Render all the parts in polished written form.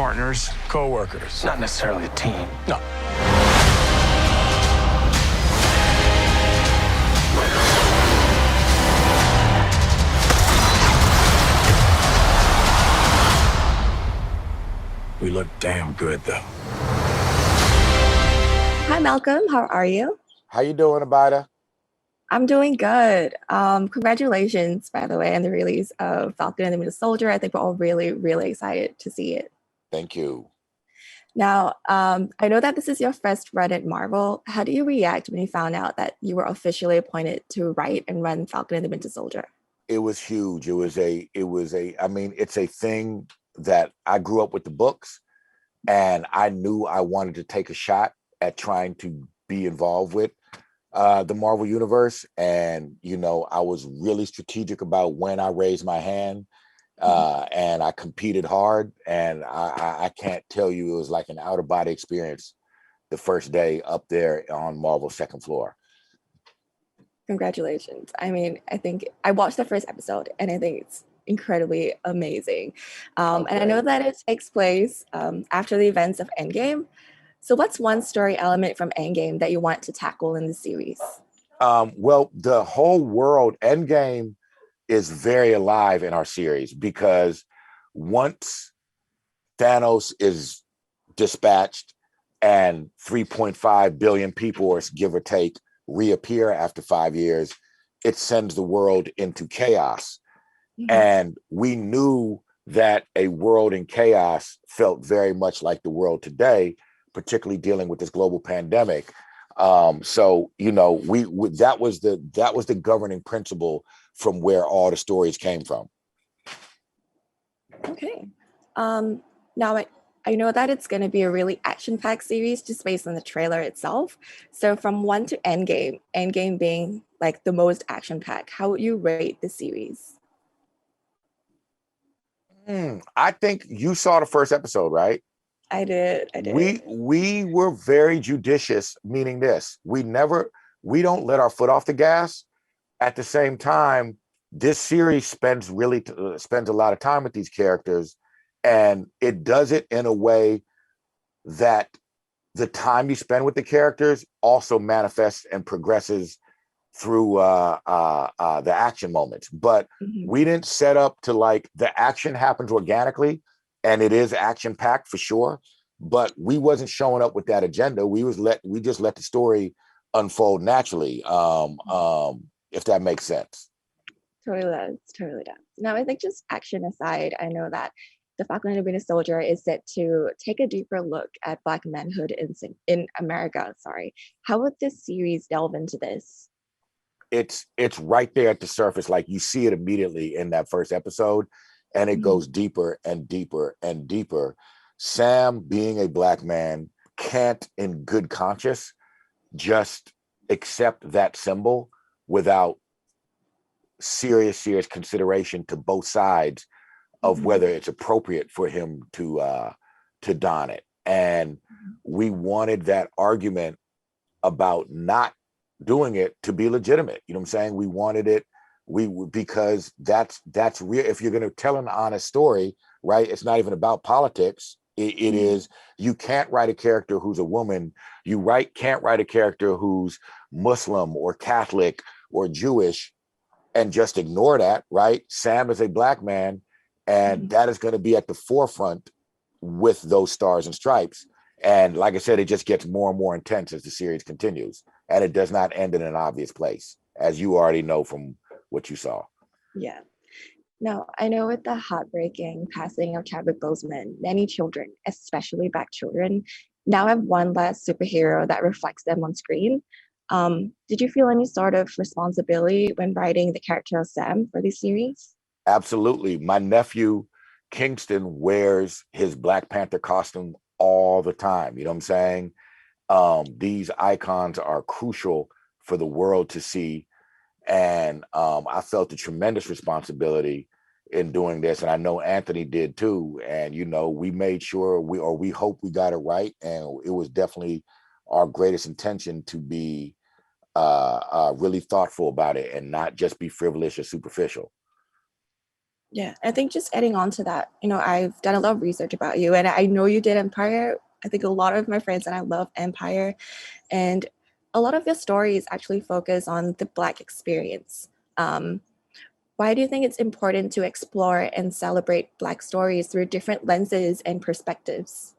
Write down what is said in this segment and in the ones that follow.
partners, co-workers. Not necessarily a team. No. We look damn good, though. Hi, Malcolm. How are you? How you doing, Abida? I'm doing good. Congratulations, by the way, on the release of Falcon and the Winter Soldier. I think we're all really, really excited to see it. Thank you. Now, I know that this is your first run at Marvel. How do you react when you found out that you were officially appointed to write and run Falcon and the Winter Soldier? It was huge. I mean, it's a thing that I grew up with the books, and I knew I wanted to take a shot at trying to be involved with the Marvel Universe. And, you know, I was really strategic about when I raised my hand, and I competed hard. And I can't tell you, it was like an out-of-body experience the first day up there on Marvel's second floor. Congratulations. I mean, I think I watched the first episode and I think it's incredibly amazing. And I know that it takes place after the events of Endgame. So what's one story element from Endgame that you want to tackle in the series? Well, the whole world, Endgame is very alive in our series, because once Thanos is dispatched and 3.5 billion people, or give or take, reappear after 5 years, it sends the world into chaos. Mm-hmm. And we knew that a world in chaos felt very much like the world today, particularly dealing with this global pandemic. So, you know, that was the governing principle from where all the stories came from. Okay. Now I know that it's going to be a really action-packed series just based on the trailer itself. So from 1 to Endgame being like the most action-packed, how would you rate the series? I think you saw the first episode, right? I did. We were very judicious, meaning this: we don't let our foot off the gas. At the same time, this series spends a lot of time with these characters, and it does it in a way that the time you spend with the characters also manifests and progresses through the action moments. But we didn't set up to, like, the action happens organically, and it is action packed for sure. But we wasn't showing up with that agenda. We just let the story unfold naturally. If that makes sense. Totally does. Now, I think, just action aside, I know that the Falcon and the Winter Soldier is set to take a deeper look at Black manhood in America. How would this series delve into this? It's right there at the surface. Like, you see it immediately in that first episode, and it goes deeper and deeper and deeper. Sam, being a Black man, can't in good conscience just accept that symbol without serious consideration to both sides of whether it's appropriate for him to don it. And we wanted that argument about not doing it to be legitimate. You know what I'm saying? We wanted it, because that's real. If you're going to tell an honest story, right? It's not even about politics. It is, you can't write a character who's a woman. Can't write a character who's Muslim or Catholic or Jewish and just ignore that, right? Sam is a Black man, and that is going to be at the forefront with those stars and stripes. And like I said, it just gets more and more intense as the series continues, and it does not end in an obvious place, as you already know from what you saw. Yeah. Now, I know with the heartbreaking passing of Chadwick Boseman, many children, especially Black children, now have one less superhero that reflects them on screen. Did you feel any sort of responsibility when writing the character of Sam for this series? Absolutely. My nephew, Kingston, wears his Black Panther costume all the time. You know what I'm saying? These icons are crucial for the world to see. And I felt a tremendous responsibility in doing this. And I know Anthony did too. And, you know, we made sure we hope we got it right. And it was definitely our greatest intention to be really thoughtful about it and not just be frivolous or superficial. Yeah, I think just adding on to that, I've done a lot of research about you, and I know you did Empire. I think a lot of my friends and I love Empire, and a lot of your stories actually focus on the Black experience. Um, why do you think it's important to explore and celebrate Black stories through different lenses and perspectives?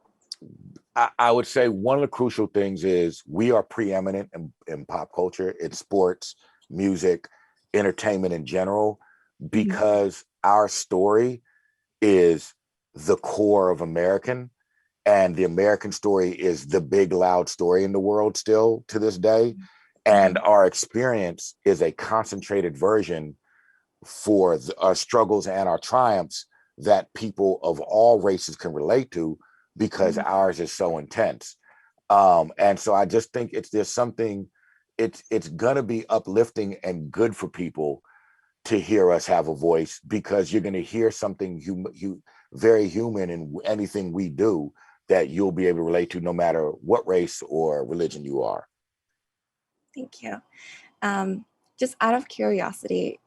I would say one of the crucial things is we are preeminent in pop culture, in sports, music, entertainment in general, Mhm. because our story is the core of American, and the American story is the big, loud story in the world still to this day. And Mhm. our experience is a concentrated version for our struggles and our triumphs that people of all races can relate to because Mhm. ours is so intense. And so I just think there's something, it's gonna be uplifting and good for people to hear us have a voice, because you're gonna hear something very human in anything we do that you'll be able to relate to no matter what race or religion you are. Thank you. Um, just out of curiosity,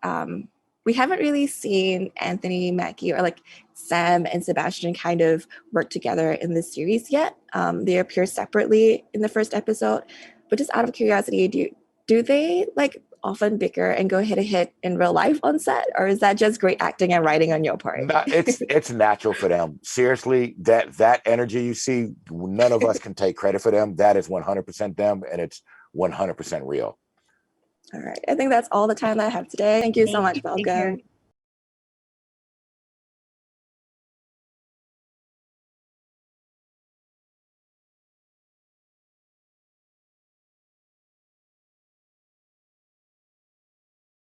we haven't really seen Anthony Mackie or like Sam and Sebastian kind of work together in this series yet. They appear separately in the first episode, but just out of curiosity, do they like often bicker and go hit a hit in real life on set, or is that just great acting and writing on your part? No, it's natural for them. Seriously, that energy you see, none of us can take credit for them. That is 100% them, and it's 100% real. All right, I think that's all the time that I have today. Thank you so Thank much, you. Take care. Falcon.